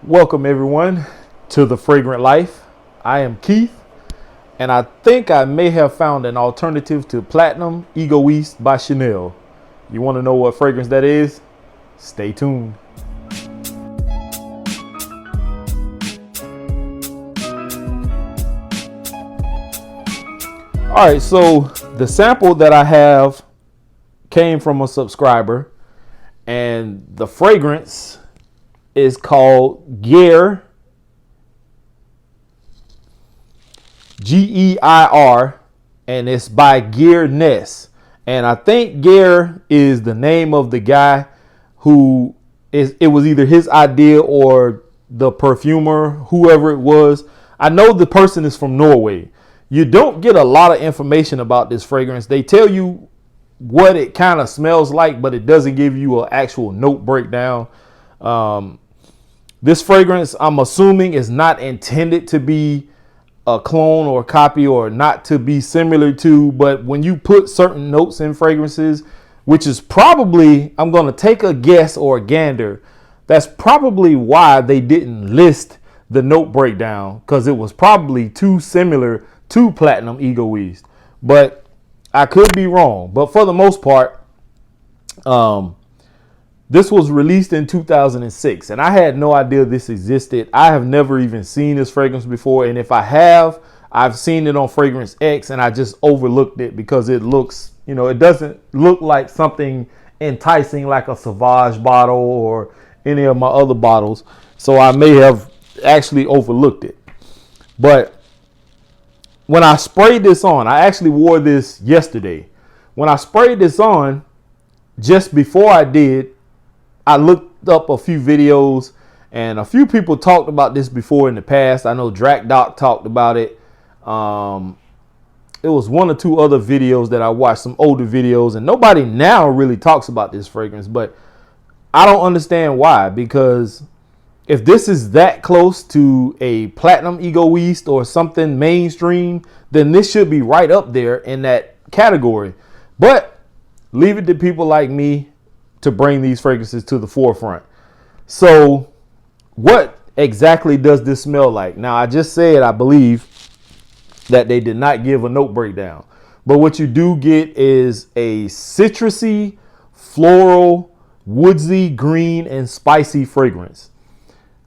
Welcome everyone to The Fragrant Life. I am Keith, and I think I may have found an alternative to Platinum Egoiste by Chanel. You want to know what fragrance that is? Stay tuned. All right, so the sample that I have came from a subscriber, and the fragrance is called Geir, Geir, and it's by Geir Ness. And I think Geir is the name of the guy who it was either his idea or the perfumer, whoever it was. I know the person is from Norway. You don't get a lot of information about this fragrance. They tell you what it kind of smells like, but it doesn't give you an actual note breakdown. This fragrance, I'm assuming, is not intended to be a clone or a copy or not to be similar to, but when you put certain notes in fragrances, which is probably, I'm going to take a guess or a gander, that's probably why they didn't list the note breakdown, because it was probably too similar to Platinum Egoiste. But I could be wrong. But for the most part, this was released in 2006, and I had no idea this existed. I have never even seen this fragrance before, and if I have, I've seen it on Fragrance X, and I just overlooked it because it looks, it doesn't look like something enticing like a Sauvage bottle or any of my other bottles, so I may have actually overlooked it. But when I sprayed this on, I actually wore this yesterday. When I sprayed this on, just before I did, I looked up a few videos, and a few people talked about this before in the past. I know Drac Doc talked about it. It was one or two other videos that I watched, some older videos, and nobody now really talks about this fragrance, but I don't understand why, because if this is that close to a Platinum Egoiste or something mainstream, then this should be right up there in that category. But leave it to people like me to bring these fragrances to the forefront. So what exactly does this smell like? Now, I just said, I believe that they did not give a note breakdown, but what you do get is a citrusy, floral, woodsy, green, and spicy fragrance.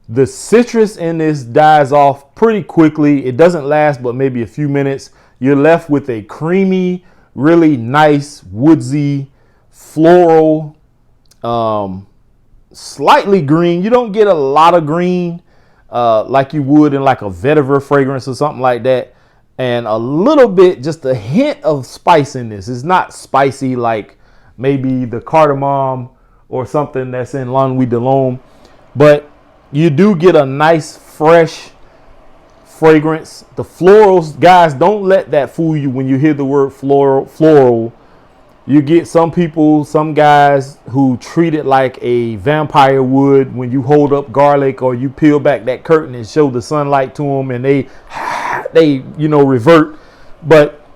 The citrus in this dies off pretty quickly. It doesn't last but maybe a few minutes. You're left with a creamy, really nice, woodsy, floral, slightly green. You don't get a lot of green like you would in like a vetiver fragrance or something like that. And a little bit, just a hint of spice in this. It's not spicy like maybe the cardamom or something that's in La Nuit de l'Homme, but you do get a nice fresh fragrance. The florals, guys, don't let that fool you when you hear the word floral. You get some people, some guys who treat it like a vampire would when you hold up garlic or you peel back that curtain and show the sunlight to them, and they revert. But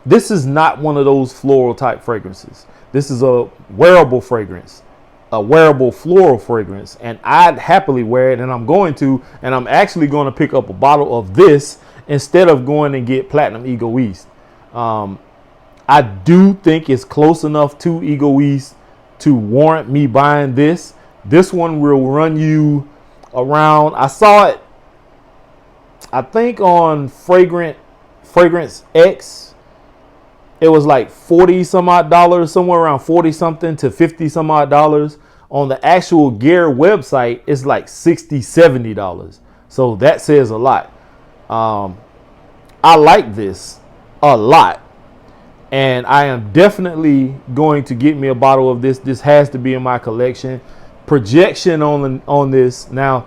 this is not one of those floral type fragrances. This is a wearable fragrance, a wearable floral fragrance, and I'd happily wear it, and I'm going to, and I'm actually going to pick up a bottle of this instead of going and get Platinum Egoiste. I do think it's close enough to Egoiste to warrant me buying this. This one will run you around, I saw it, I think on Fragrance X, it was like 40 some odd dollars, somewhere around 40 something to 50 some odd dollars. On the actual Geir website, it's like $60, $70. So that says a lot. I like this a lot, and I am definitely going to get me a bottle of this. This has to be in my collection. Projection on this. Now,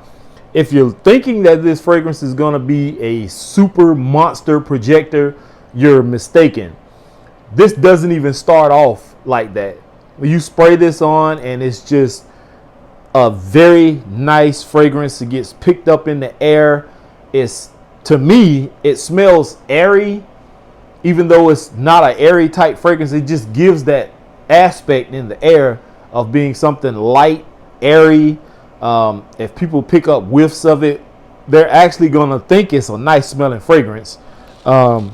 if you're thinking that this fragrance is going to be a super monster projector, you're mistaken. This doesn't even start off like that. You spray this on, and it's just a very nice fragrance. It gets picked up in the air. To me, it smells airy, even though it's not an airy type fragrance. It just gives that aspect in the air of being something light, airy, If people pick up whiffs of it, they're actually going to think it's a nice smelling fragrance. I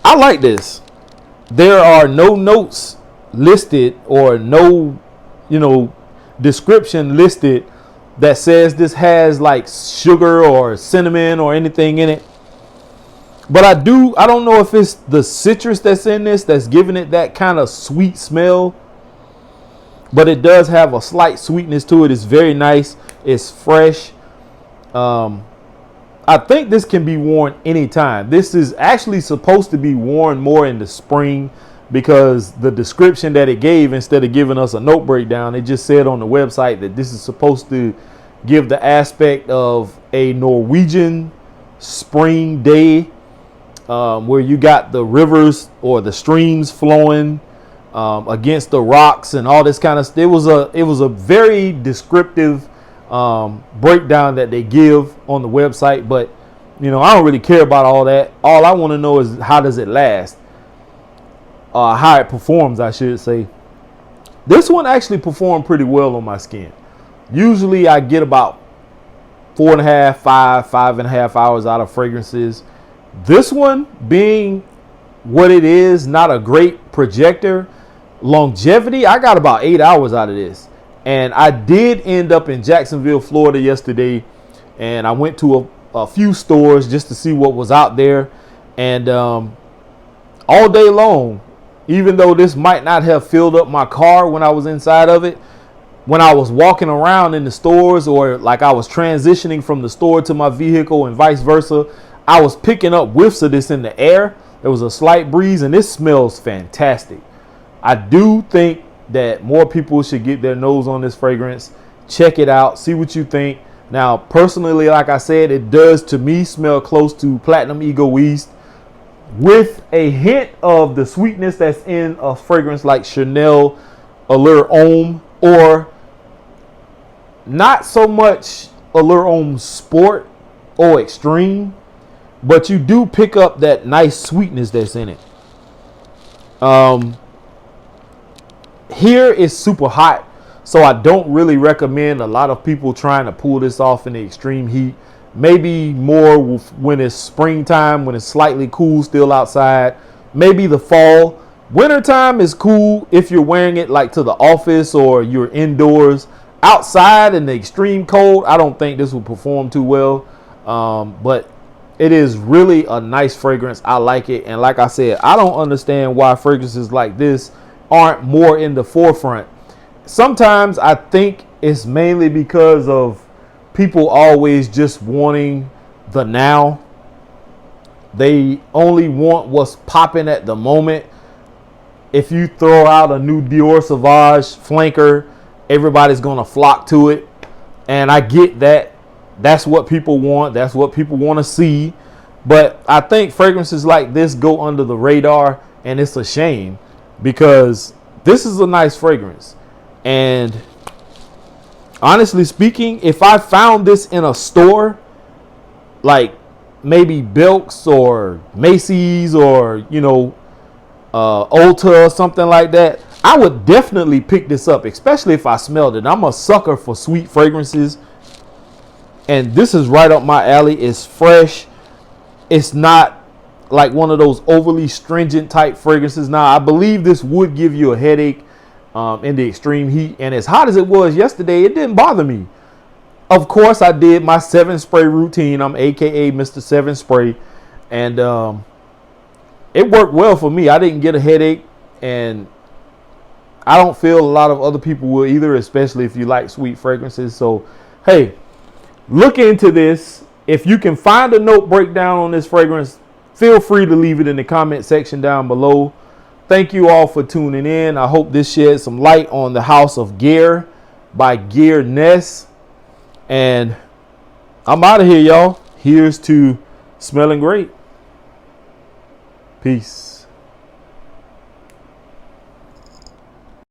like this. There are no notes listed or no, description listed that says this has like sugar or cinnamon or anything in it. But I don't know if it's the citrus that's in this that's giving it that kind of sweet smell. But it does have a slight sweetness to it. It's very nice. It's fresh. I think this can be worn anytime. This is actually supposed to be worn more in the spring because the description that it gave, instead of giving us a note breakdown, it just said on the website that this is supposed to give the aspect of a Norwegian spring day, where you got the rivers or the streams flowing against the rocks and all this kind of stuff. It was a very descriptive breakdown that they give on the website, but I don't really care about all that. All I want to know is how does it last, how it performs, I should say. This one actually performed pretty well on my skin. Usually I get about 4.5, 5.5 hours out of fragrances. This one, being what it is, not a great projector, longevity, I got about 8 hours out of this. And I did end up in Jacksonville, Florida yesterday, and I went to a few stores just to see what was out there. And all day long, even though this might not have filled up my car when I was inside of it, when I was walking around in the stores, or like I was transitioning from the store to my vehicle and vice versa, I was picking up whiffs of this in the air. There was a slight breeze, and this smells fantastic. I do think that more people should get their nose on this fragrance. Check it out. See what you think. Now, personally, like I said, it does to me smell close to Platinum Egoist, with a hint of the sweetness that's in a fragrance like Chanel Allure Homme, or not so much Allure Homme Sport or Extreme, but you do pick up that nice sweetness that's in it. Here is super hot, so I don't really recommend a lot of people trying to pull this off in the extreme heat. Maybe more when it's springtime, when it's slightly cool still outside. Maybe the fall. Wintertime is cool if you're wearing it like to the office or you're indoors. Outside in the extreme cold, I don't think this will perform too well. But it is really a nice fragrance. I like it. And like I said, I don't understand why fragrances like this aren't more in the forefront. Sometimes I think it's mainly because of people always just wanting the now. They only want what's popping at the moment. If you throw out a new Dior Sauvage flanker, everybody's going to flock to it. And I get that. That's what people want. That's what people want to see. But I think fragrances like this go under the radar, and it's a shame because this is a nice fragrance. And honestly speaking, if I found this in a store, like maybe Belk's or Macy's or, Ulta or something like that, I would definitely pick this up, especially if I smelled it. I'm a sucker for sweet fragrances, and this is right up my alley. It's fresh. It's not like one of those overly stringent type fragrances. Now, I believe this would give you a headache in the extreme heat, and as hot as it was yesterday, it didn't bother me. Of course, I did my 7 spray routine. I'm AKA Mr. 7 Spray, and it worked well for me. I didn't get a headache, and I don't feel a lot of other people will either, especially if you like sweet fragrances. So, hey, look into this. If you can find a note breakdown on this fragrance, feel free to leave it in the comment section down below. Thank you all for tuning in. I hope this sheds some light on the House of Gear by Gear Ness. And I'm out of here, y'all. Here's to smelling great. Peace.